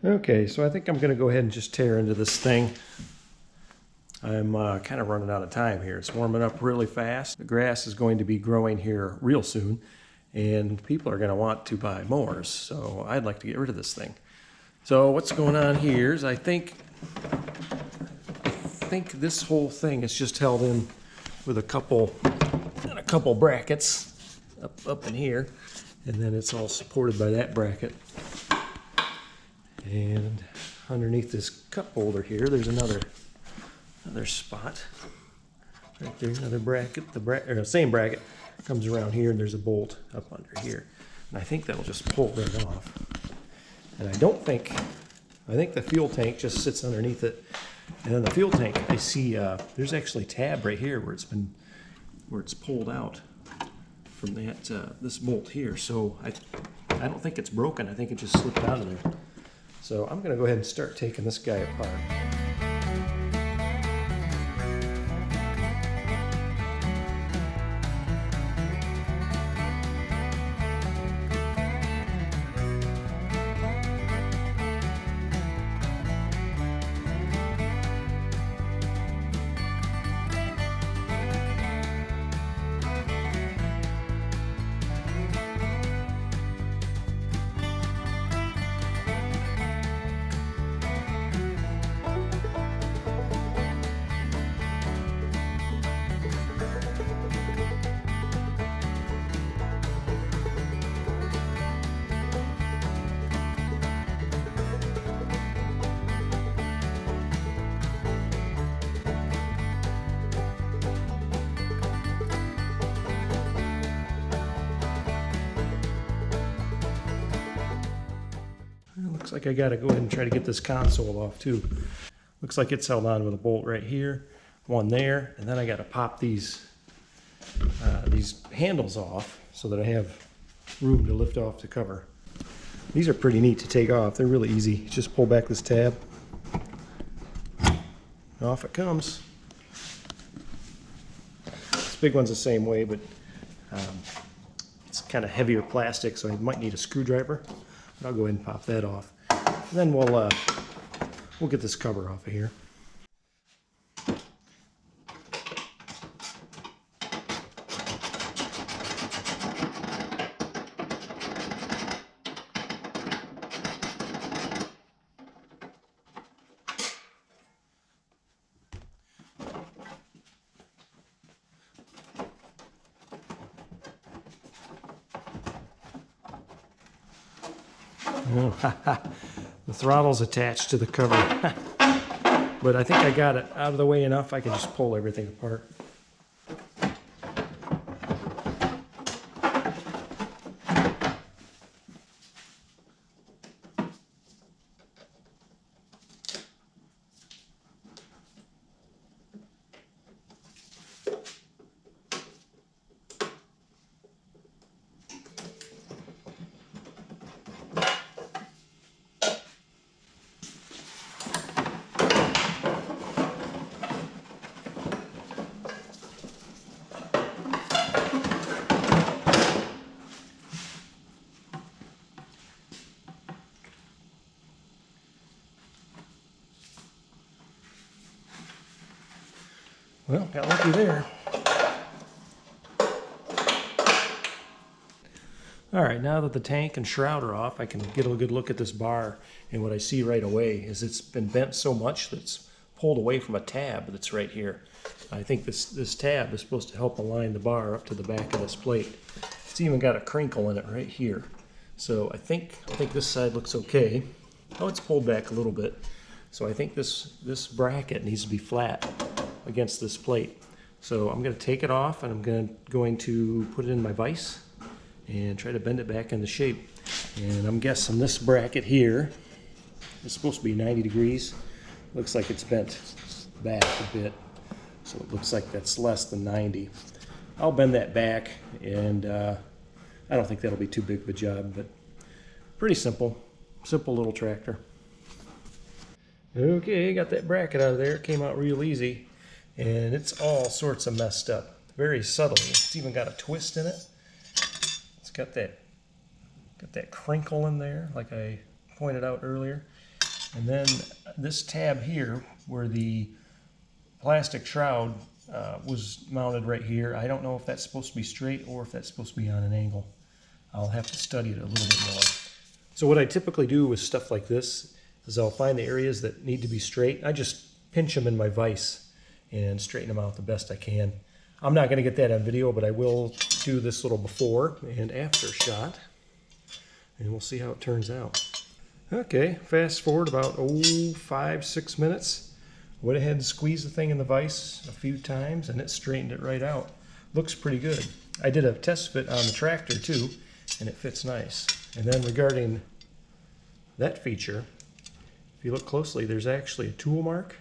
Okay, so I think I'm going to go ahead and just tear into this thing. I'm kind of running out of time here. It's warming up really fast. The grass is going to be growing here real soon, and people are going to want to buy mowers, so I'd like to get rid of this thing. So what's going on here is I think this whole thing is just held in with a couple brackets up in here, and then it's all supported by that bracket. And underneath this cup holder here, there's another spot right there, another bracket. The same bracket comes around here, and there's a bolt up under here, and I think that'll just pull right off. And I think the fuel tank just sits underneath it. And then the fuel tank, I see there's actually a tab right here where it's pulled out from that this bolt here. So I don't think it's broken. I think it just slipped out of there. So I'm going to go ahead and start taking this guy apart. Looks like I gotta go ahead and try to get this console off too. Looks like it's held on with a bolt right here, one there, and then I gotta pop these handles off so that I have room to lift off the cover. These are pretty neat to take off. They're really easy. Just pull back this tab, and off it comes. This big one's the same way, but it's kind of heavier plastic, so I might need a screwdriver. I'll go ahead and pop that off. And then we'll get this cover off of here. The throttle's attached to the cover. But I think I got it out of the way enough I can just pull everything apart. Well, got lucky there. All right, now that the tank and shroud are off, I can get a good look at this bar, and what I see right away is it's been bent so much that it's pulled away from a tab that's right here. I think this tab is supposed to help align the bar up to the back of this plate. It's even got a crinkle in it right here. So I think this side looks okay. Oh, it's pulled back a little bit. So I think this bracket needs to be flat against this plate. So I'm going to take it off, and I'm going to put it in my vise and try to bend it back into shape. And I'm guessing this bracket here is supposed to be 90 degrees. Looks like it's bent back a bit, so it looks like that's less than 90. I'll bend that back, and I don't think that'll be too big of a job, but pretty simple little tractor. Okay, got that bracket out of there. It came out real easy. And it's all sorts of messed up, very subtly. It's even got a twist in it. It's got that crinkle in there, like I pointed out earlier. And then this tab here, where the plastic shroud was mounted right here, I don't know if that's supposed to be straight or if that's supposed to be on an angle. I'll have to study it a little bit more. So what I typically do with stuff like this is I'll find the areas that need to be straight. I just pinch them in my vise and straighten them out the best I can. I'm not going to get that on video, but I will do this little before and after shot, and we'll see how it turns out. Okay, fast forward about 5-6 minutes. Went ahead and squeezed the thing in the vise a few times and it straightened it right out. Looks pretty good. I did a test fit on the tractor too, and it fits nice. And then regarding that feature, if you look closely, there's actually a tool mark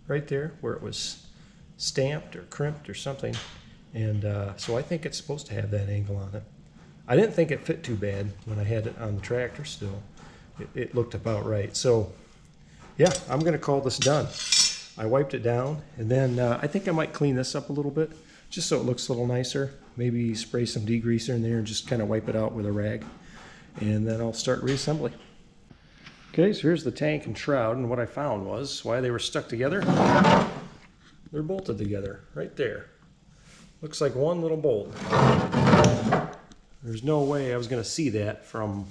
right there where it was stamped or crimped or something. And so I think it's supposed to have that angle on it. I didn't think it fit too bad when I had it on the tractor still. It looked about right. So yeah, I'm going to call this done. I wiped it down, and then I think I might clean this up a little bit just so it looks a little nicer. Maybe spray some degreaser in there and just kind of wipe it out with a rag. And then I'll start reassembly. Okay, so here's the tank and shroud, and what I found was why they were stuck together. They're bolted together right there. Looks like one little bolt. There's no way I was going to see that from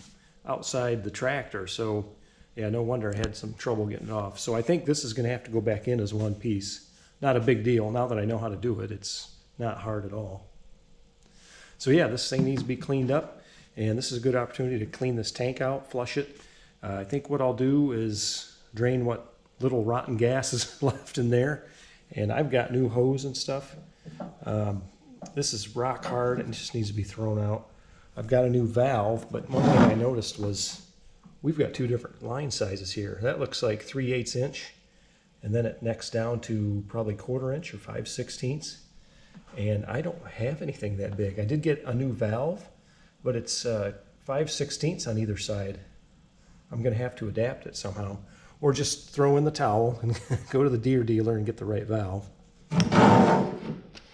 outside the tractor, so yeah, no wonder I had some trouble getting it off. So I think this is going to have to go back in as one piece. Not a big deal. Now that I know how to do it, it's not hard at all. So yeah, this thing needs to be cleaned up, and this is a good opportunity to clean this tank out, flush it. I think what I'll do is drain what little rotten gas is left in there, and I've got new hose and stuff. This is rock hard and just needs to be thrown out. I've got a new valve, but one thing I noticed was we've got two different line sizes here. That looks like 3/8 inch, and then it necks down to probably 1/4 inch or 5/16. And I don't have anything that big. I did get a new valve, but it's 5/16 on either side. I'm going to have to adapt it somehow, or just throw in the towel and go to the Deere dealer and get the right valve.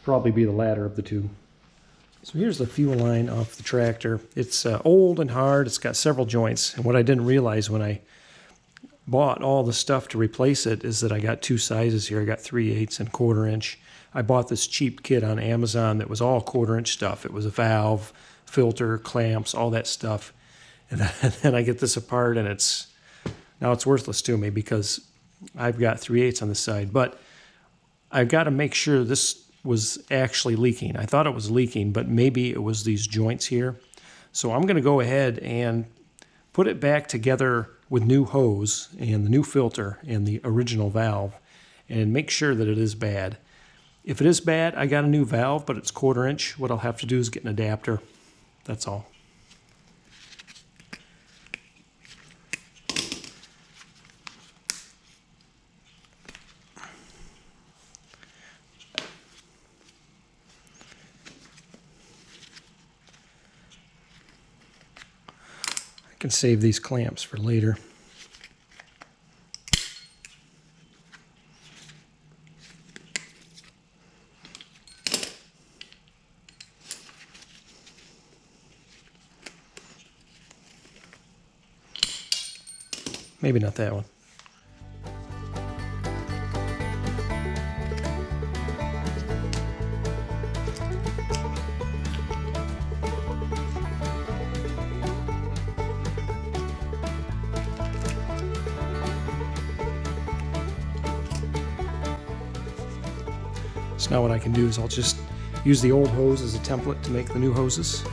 Probably be the latter of the two. So here's the fuel line off the tractor. It's old and hard. It's got several joints. And what I didn't realize when I bought all the stuff to replace it is that I got two sizes here. I got 3/8 and 1/4 inch. I bought this cheap kit on Amazon that was all 1/4 inch stuff. It was a valve, filter, clamps, all that stuff. And then I get this apart, and now it's worthless to me because I've got 3/8 on the side. But I've got to make sure this was actually leaking. I thought it was leaking, but maybe it was these joints here. So I'm going to go ahead and put it back together with new hose and the new filter and the original valve and make sure that it is bad. If it is bad, I got a new valve, but it's 1/4 inch. What I'll have to do is get an adapter. That's all. I can save these clamps for later. Maybe not that one. So now what I can do is I'll just use the old hose as a template to make the new hoses.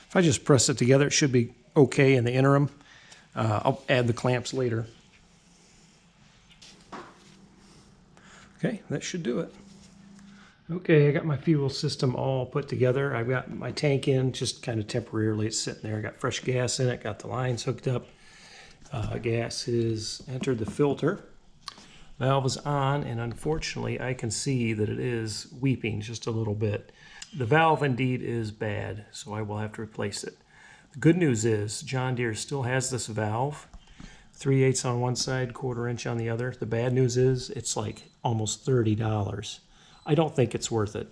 If I just press it together, it should be okay in the interim. I'll add the clamps later. Okay, that should do it. Okay, I got my fuel system all put together. I've got my tank in, just kind of temporarily it's sitting there. I got fresh gas in it, got the lines hooked up. Gas has entered the filter. Valve is on, and unfortunately I can see that it is weeping just a little bit. The valve indeed is bad, so I will have to replace it. The good news is John Deere still has this valve, 3/8 on one side, 1/4 inch on the other. The bad news is it's like almost $30. I don't think it's worth it.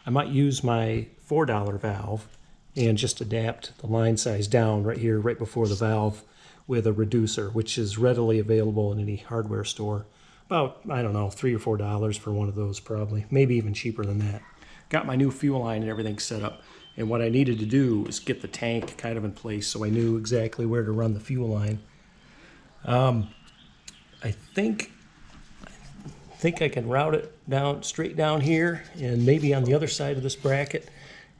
I might use my $4 valve and just adapt the line size down right here, right before the valve, with a reducer, which is readily available in any hardware store. About, I don't know, $3 or $4 for one of those probably, maybe even cheaper than that. Got my new fuel line and everything set up, and what I needed to do was get the tank kind of in place so I knew exactly where to run the fuel line. I think I can route it down straight down here and maybe on the other side of this bracket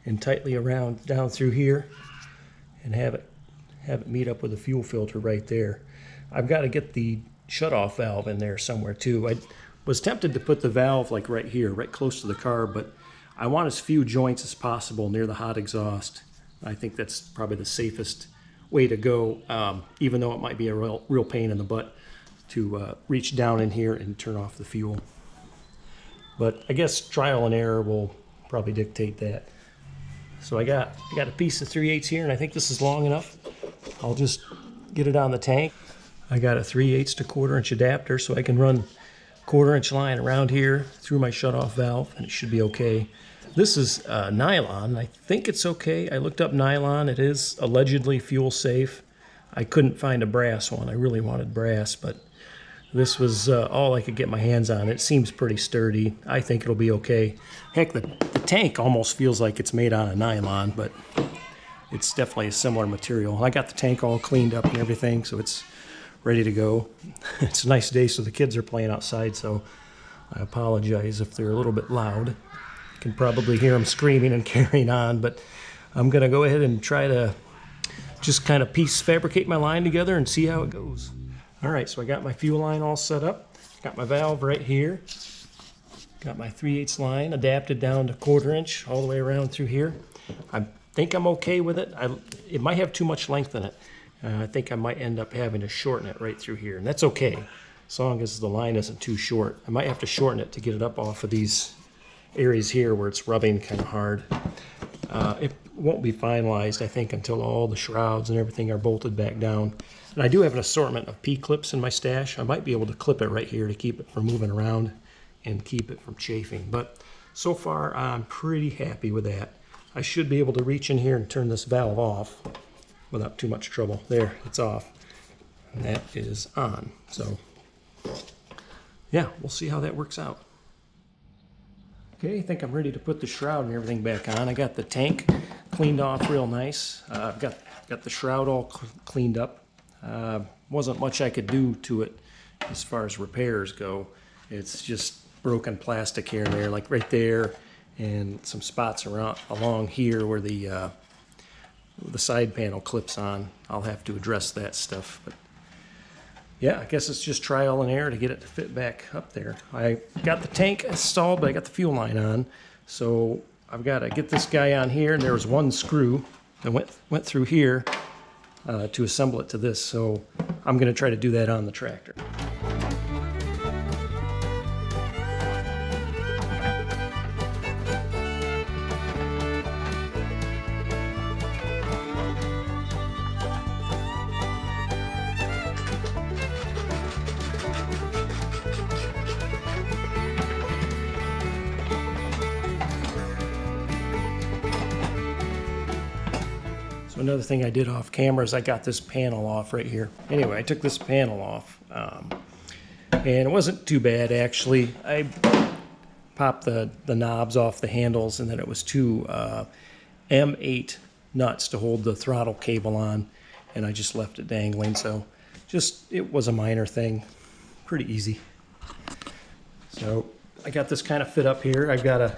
and tightly around down through here and have it meet up with the fuel filter right there. I've got to get the shutoff valve in there somewhere too. I was tempted to put the valve like right here, right close to the carb, but I want as few joints as possible near the hot exhaust. I think that's probably the safest way to go, even though it might be a real pain in the butt to reach down in here and turn off the fuel. But I guess trial and error will probably dictate that. So I got a piece of 3/8 here, and I think this is long enough. I'll just get it on the tank. I got a 3/8 to 1/4 inch adapter, so I can run 1/4 inch line around here through my shutoff valve, and it should be okay. This is nylon. I think it's okay. I looked up nylon. It is allegedly fuel safe. I couldn't find a brass one. I really wanted brass, but this was all I could get my hands on. It seems pretty sturdy. I think it'll be okay. Heck, the tank almost feels like it's made out of nylon, but it's definitely a similar material. I got the tank all cleaned up and everything, so it's ready to go. It's a nice day, so the kids are playing outside, so I apologize if they're a little bit loud. You can probably hear them screaming and carrying on, but I'm going to go ahead and try to just kind of fabricate my line together and see how it goes. All right, so I got my fuel line all set up. Got my valve right here. Got my 3/8 line adapted down to 1/4 inch all the way around through here. I think I'm okay with it. It might have too much length in it. I think I might end up having to shorten it right through here, and that's okay, as long as the line isn't too short. I might have to shorten it to get it up off of these areas here where it's rubbing kind of hard. It won't be finalized, I think, until all the shrouds and everything are bolted back down. And I do have an assortment of P-clips in my stash. I might be able to clip it right here to keep it from moving around and keep it from chafing. But so far, I'm pretty happy with that. I should be able to reach in here and turn this valve off without too much trouble. There, it's off. And that is on. So, yeah, we'll see how that works out. Okay, I think I'm ready to put the shroud and everything back on. I got the tank cleaned off real nice. I've got the shroud all cleaned up. Wasn't much I could do to it as far as repairs go. It's just broken plastic here and there, like right there, and some spots along here where the side panel clips on. I'll have to address that stuff. But yeah, I guess it's just trial and error to get it to fit back up there. I got the tank installed, but I got the fuel line on. So I've got to get this guy on here, and there was one screw that went through here to assemble it to this. So I'm going to try to do that on the tractor. Another thing I did off camera is I got this panel off right here. Anyway, I took this panel off, and it wasn't too bad actually. I popped the knobs off the handles, and then it was two M8 nuts to hold the throttle cable on, and I just left it dangling. So it was a minor thing, pretty easy. So I got this kind of fit up here. I've got to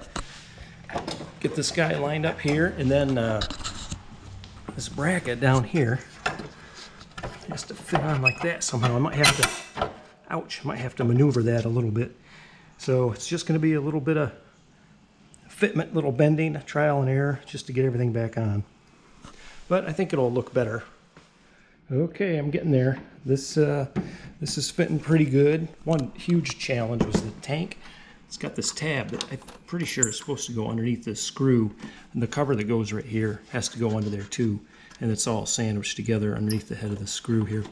get this guy lined up here, and then this bracket down here has to fit on like that somehow. I might have to, ouch, might have to maneuver that a little bit. So it's just going to be a little bit of fitment, little bending, trial and error, just to get everything back on. But I think it'll look better Okay, I'm getting there. This is fitting pretty good. One huge challenge was the tank. It's got this tab that I'm pretty sure is supposed to go underneath this screw, and the cover that goes right here has to go under there too, and it's all sandwiched together underneath the head of the screw here.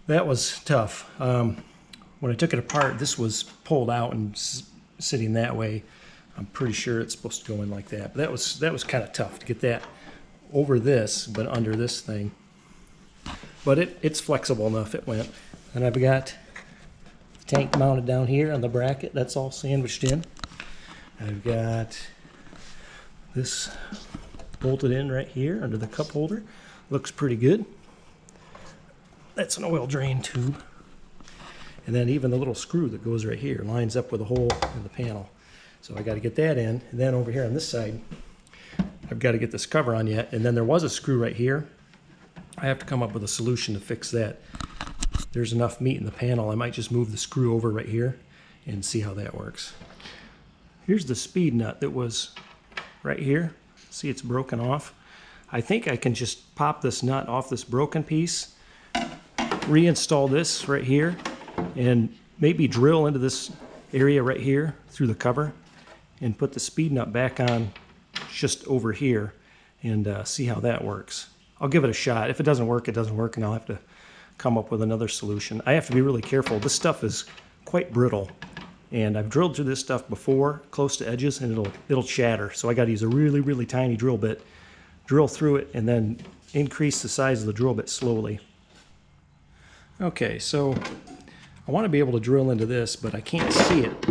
That was tough. When I took it apart, this was pulled out and sitting that way. I'm pretty sure it's supposed to go in like that. But that was kind of tough to get that over this, but under this thing. But it's flexible enough, it went. And I've got the tank mounted down here on the bracket. That's all sandwiched in. I've got this bolted in right here under the cup holder. Looks pretty good. That's an oil drain tube. And then even the little screw that goes right here lines up with a hole in the panel. So I got to get that in. And then over here on this side, I've got to get this cover on yet. And then there was a screw right here. I have to come up with a solution to fix that. There's enough meat in the panel. I might just move the screw over right here and see how that works. Here's the speed nut that was right here. See, it's broken off. I think I can just pop this nut off this broken piece, reinstall this right here, and maybe drill into this area right here through the cover and put the speed nut back on just over here and see how that works. I'll give it a shot. If it doesn't work, it doesn't work, and I'll have to come up with another solution. I have to be really careful. This stuff is quite brittle, and I've drilled through this stuff before, close to edges, and it'll shatter. So I got to use a really, really tiny drill bit, drill through it, and then increase the size of the drill bit slowly. Okay, so I want to be able to drill into this, but I can't see it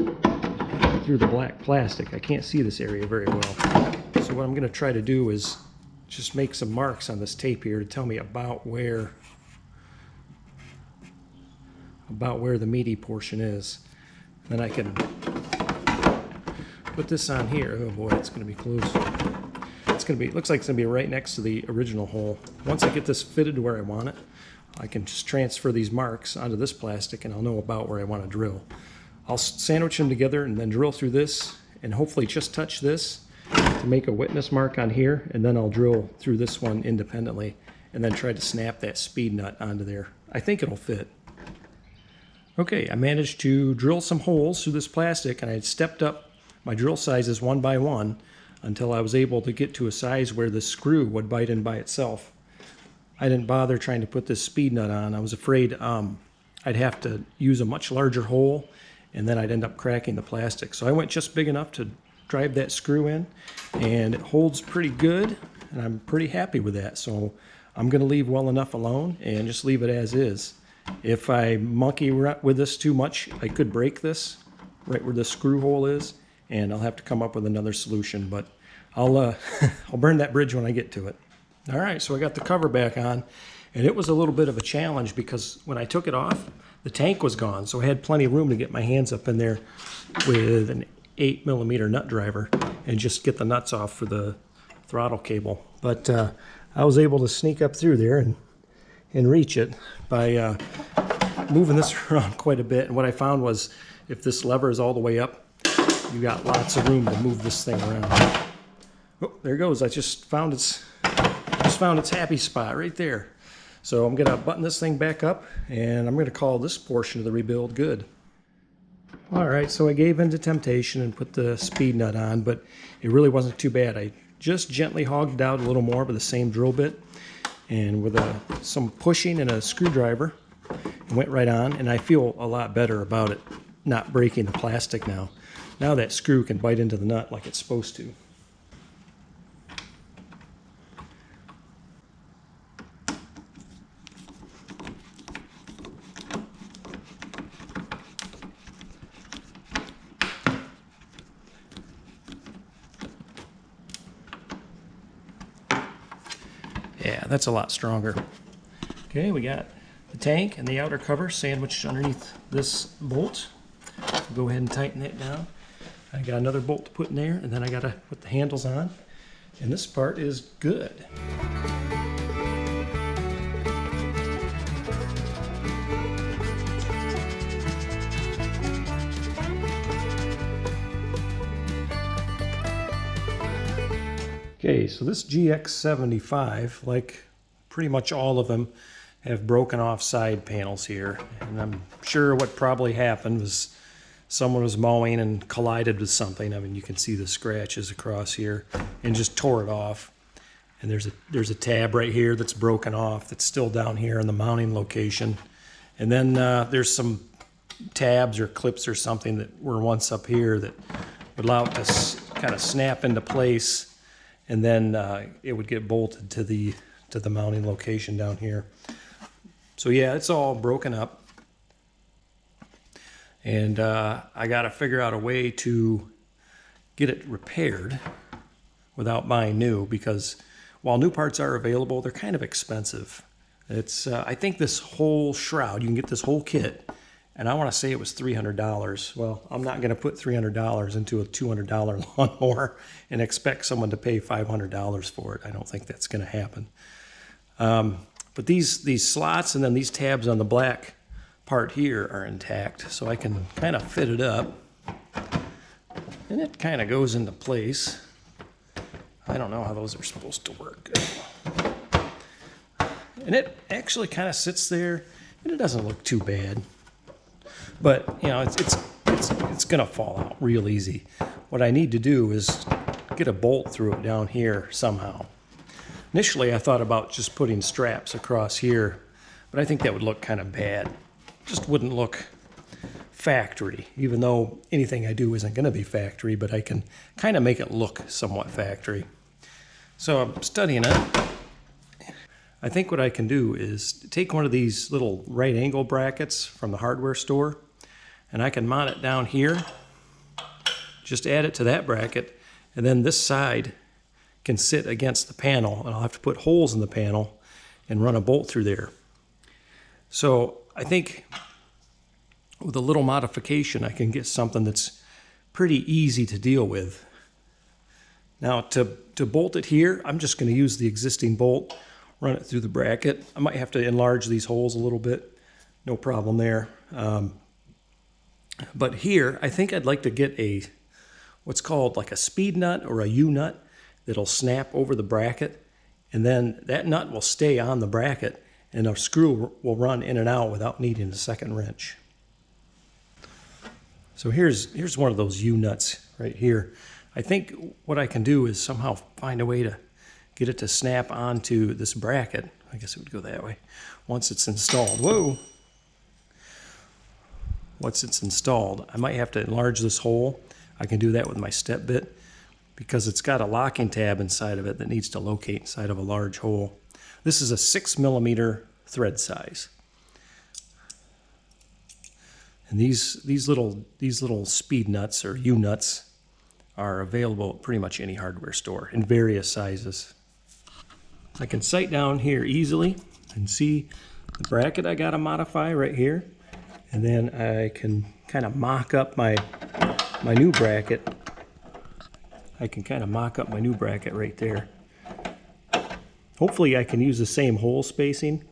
through the black plastic. I can't see this area very well. So what I'm going to try to do is just make some marks on this tape here to tell me about where the meaty portion is. Then I can put this on here. Oh boy, it's going to be close. Looks like it's going to be right next to the original hole. Once I get this fitted to where I want it, I can just transfer these marks onto this plastic and I'll know about where I want to drill. I'll sandwich them together and then drill through this and hopefully just touch this to make a witness mark on here, and then I'll drill through this one independently and then try to snap that speed nut onto there. I think it'll fit. Okay, I managed to drill some holes through this plastic, and I had stepped up my drill sizes one by one until I was able to get to a size where the screw would bite in by itself. I didn't bother trying to put this speed nut on. I was afraid I'd have to use a much larger hole and then I'd end up cracking the plastic. So I went just big enough to drive that screw in, and it holds pretty good, and I'm pretty happy with that. So I'm going to leave well enough alone and just leave it as is. If I monkey with this too much, I could break this right where the screw hole is, and I'll have to come up with another solution, but I'll I'll burn that bridge when I get to it. All right, so I got the cover back on, and it was a little bit of a challenge because when I took it off, the tank was gone, so I had plenty of room to get my hands up in there with an 8mm nut driver and just get the nuts off for the throttle cable. But I was able to sneak up through there and reach it by moving this around quite a bit. And what I found was if this lever is all the way up, you got lots of room to move this thing around. Oh, there it goes. I just found its happy spot right there. So I'm going to button this thing back up, and I'm going to call this portion of the rebuild good. All right, so I gave in to temptation and put the speed nut on, but it really wasn't too bad. I just gently hogged it out a little more with the same drill bit, and with some pushing and a screwdriver, it went right on, and I feel a lot better about it not breaking the plastic now. Now that screw can bite into the nut like it's supposed to. Yeah, that's a lot stronger. Okay, we got the tank and the outer cover sandwiched underneath this bolt. Go ahead and tighten that down. I got another bolt to put in there, and then I got to put the handles on. And this part is good. Okay, so this GX75, like pretty much all of them, have broken off side panels here. And I'm sure what probably happened was someone was mowing and collided with something. I mean, you can see the scratches across here and just tore it off. And there's a tab right here that's broken off that's still down here in the mounting location. And then there's some tabs or clips or something that were once up here that would allow it to kind of snap into place, and then it would get bolted to the mounting location down here. So yeah, it's all broken up, and I got to figure out a way to get it repaired without buying new, because while new parts are available, they're kind of expensive. It's I think this whole shroud, you can get this whole kit, and I want to say it was $300. Well, I'm not going to put $300 into a $200 lawnmower and expect someone to pay $500 for it. I don't think that's going to happen. But these slots and then these tabs on the black part here are intact, so I can kind of fit it up, and it kind of goes into place. I don't know how those are supposed to work. And it actually kind of sits there, and it doesn't look too bad. But you know, it's gonna fall out real easy. What I need to do is get a bolt through it down here somehow. Initially, I thought about just putting straps across here, but I think that would look kind of bad. Just wouldn't look factory, even though anything I do isn't going to be factory, but I can kind of make it look somewhat factory. So I'm studying it. I think what I can do is take one of these little right angle brackets from the hardware store, and I can mount it down here, just add it to that bracket, and then this side can sit against the panel, and I'll have to put holes in the panel and run a bolt through there. So I think with a little modification, I can get something that's pretty easy to deal with. Now to bolt it here, I'm just going to use the existing bolt, run it through the bracket. I might have to enlarge these holes a little bit, no problem there. But here, I think I'd like to get what's called like a speed nut or a U-nut that'll snap over the bracket, and then that nut will stay on the bracket, and a screw will run in and out without needing a second wrench. So here's one of those U-nuts right here. I think what I can do is somehow find a way to get it to snap onto this bracket. I guess it would go that way once it's installed. Whoa! Once it's installed, I might have to enlarge this hole. I can do that with my step bit, because it's got a locking tab inside of it that needs to locate inside of a large hole. This is a 6mm thread size. And these little speed nuts or U-nuts are available at pretty much any hardware store in various sizes. I can sight down here easily and see the bracket I gotta modify right here. And then I can kind of mock up my new bracket. I can kind of mock up my new bracket right there. Hopefully I can use the same hole spacing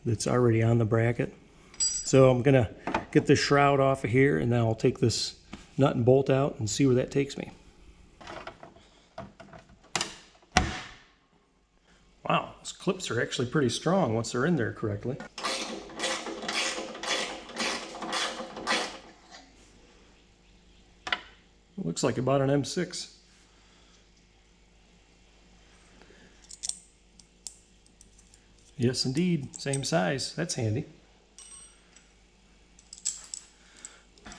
that's already on the bracket. So I'm gonna get this shroud off of here, and then I'll take this nut and bolt out and see where that takes me. Wow, those clips are actually pretty strong once they're in there correctly. It looks like about an M6. Yes, indeed, same size. That's handy.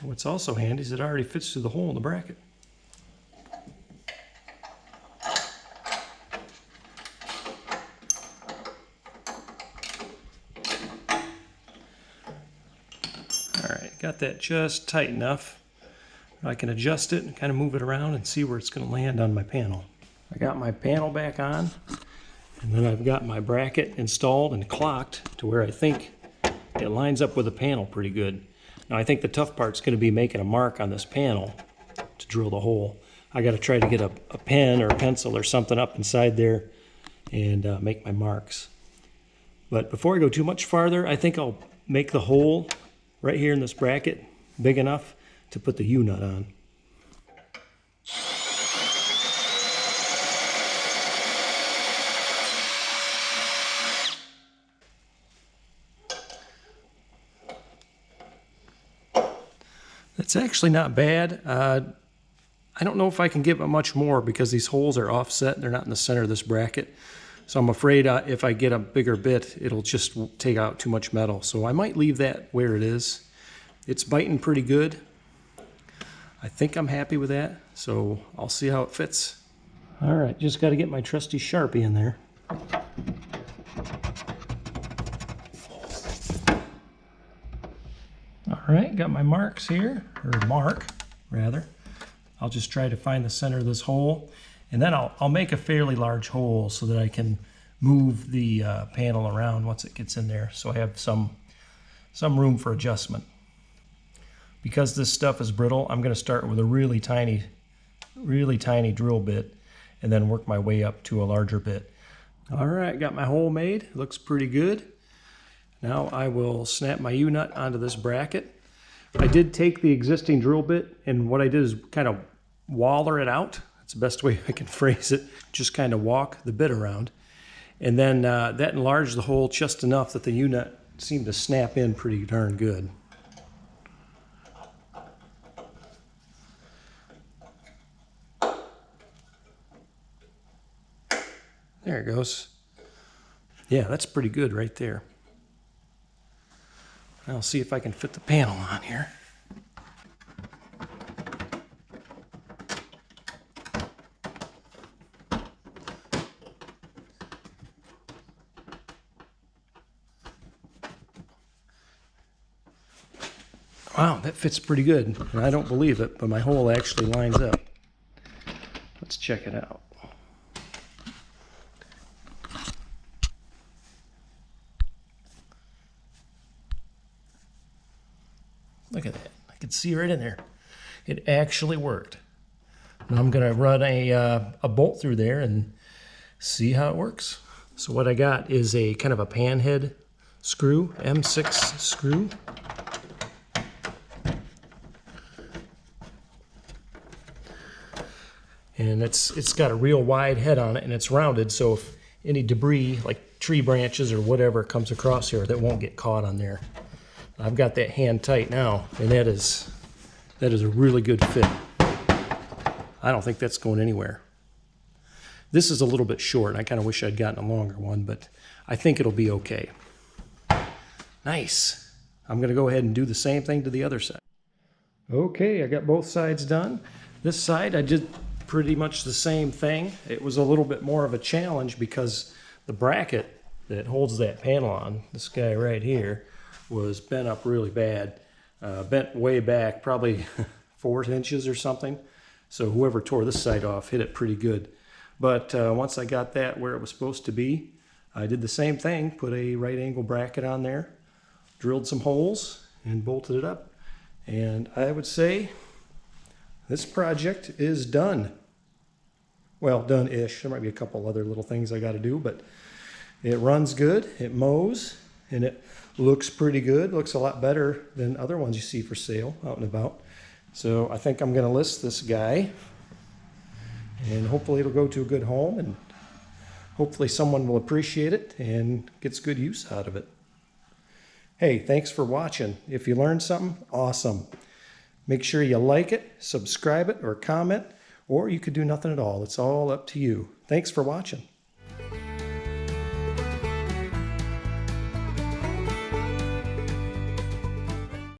What's also handy is it already fits through the hole in the bracket. Alright, got that just tight enough. I can adjust it and kind of move it around and see where it's going to land on my panel. I got my panel back on, and then I've got my bracket installed and clocked to where I think it lines up with the panel pretty good. Now I think the tough part's going to be making a mark on this panel to drill the hole. I got to try to get a pen or a pencil or something up inside there and make my marks. But before I go too much farther, I think I'll make the hole right here in this bracket big enough to put the U-nut on. It's actually not bad. I don't know if I can give it much more because these holes are offset. They're not in the center of this bracket. So I'm afraid if I get a bigger bit, it'll just take out too much metal. So I might leave that where it is. It's biting pretty good. I think I'm happy with that. So I'll see how it fits. All right, just got to get my trusty Sharpie in there. All right, got my marks here, or mark, rather. I'll just try to find the center of this hole, and then I'll make a fairly large hole so that I can move the panel around once it gets in there, so I have some room for adjustment. Because this stuff is brittle, I'm going to start with a really tiny drill bit, and then work my way up to a larger bit. All right, got my hole made. Looks pretty good. Now I will snap my U-nut onto this bracket. I did take the existing drill bit, and what I did is kind of waller it out. That's the best way I can phrase it. Just kind of walk the bit around. And then that enlarged the hole just enough that the U-nut seemed to snap in pretty darn good. There it goes. Yeah, that's pretty good right there. I'll see if I can fit the panel on here. Wow, that fits pretty good. And I don't believe it, but my hole actually lines up. Let's check it out. Look at that. I can see right in there. It actually worked. Now I'm going to run a bolt through there and see how it works. So what I got is a kind of a pan head screw, M6 screw. And it's got a real wide head on it, and it's rounded, so if any debris, like tree branches or whatever, comes across here, that won't get caught on there. I've got that hand tight now, and that is a really good fit. I don't think that's going anywhere. This is a little bit short. I kind of wish I'd gotten a longer one, but I think it'll be okay. Nice. I'm going to go ahead and do the same thing to the other side. Okay, I got both sides done. This side I did pretty much the same thing. It was a little bit more of a challenge because the bracket that holds that panel on, this guy right here, was bent up really bad. Bent way back, probably 4 inches or something. So whoever tore this side off hit it pretty good. But once I got that where it was supposed to be, I did the same thing, put a right angle bracket on there, drilled some holes, and bolted it up. And I would say this project is done. Well, done-ish. There might be a couple other little things I got to do, but it runs good, it mows, and it looks pretty good. Looks a lot better than other ones you see for sale out and about. So I think I'm going to list this guy, and hopefully it'll go to a good home, and hopefully someone will appreciate it and gets good use out of it. Hey, thanks for watching. If you learned something, awesome. Make sure you like it, subscribe it, or comment, or you could do nothing at all. It's all up to you. Thanks for watching.